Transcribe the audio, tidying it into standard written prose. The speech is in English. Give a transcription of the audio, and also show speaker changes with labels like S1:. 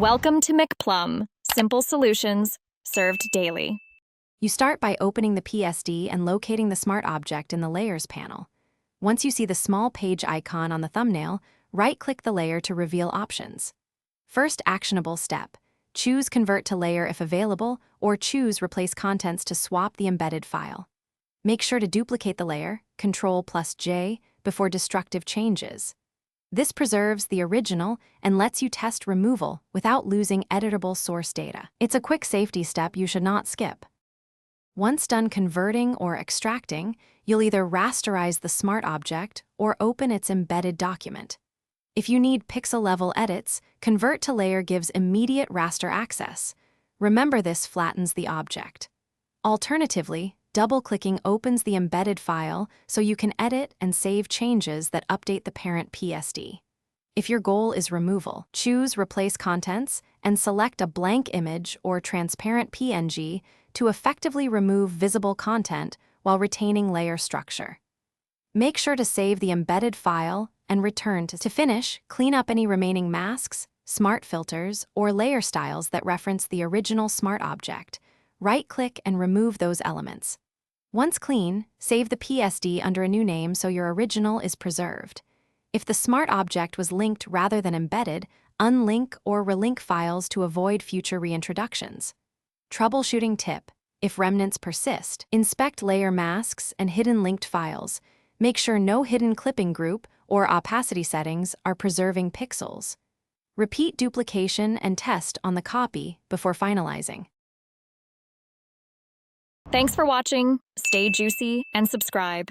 S1: Welcome to McPlum, simple solutions served daily.
S2: You start by opening the PSD and locating the smart object in the Layers panel. Once you see the small page icon on the thumbnail, right-click the layer to reveal options. First actionable step: choose Convert to Layer if available, or choose Replace Contents to swap the embedded file. Make sure to duplicate the layer, Ctrl+J, before destructive changes. This preserves the original and lets you test removal without losing editable source data. It's a quick safety step you should not skip. Once done converting or extracting, you'll either rasterize the smart object or open its embedded document. If you need pixel-level edits, Convert to Layer gives immediate raster access. Remember, this flattens the object. Alternatively, double-clicking opens the embedded file so you can edit and save changes that update the parent PSD. If your goal is removal, choose Replace Contents and select a blank image or transparent PNG to effectively remove visible content while retaining layer structure. Make sure to save the embedded file and return to finish. Clean up any remaining masks, smart filters, or layer styles that reference the original smart object. Right-click and remove those elements. Once clean, save the PSD under a new name so your original is preserved. If the smart object was linked rather than embedded, unlink or relink files to avoid future reintroductions. Troubleshooting tip: if remnants persist, inspect layer masks and hidden linked files. Make sure no hidden clipping group or opacity settings are preserving pixels. Repeat duplication and test on the copy before finalizing.
S1: Thanks for watching. Stay juicy and subscribe.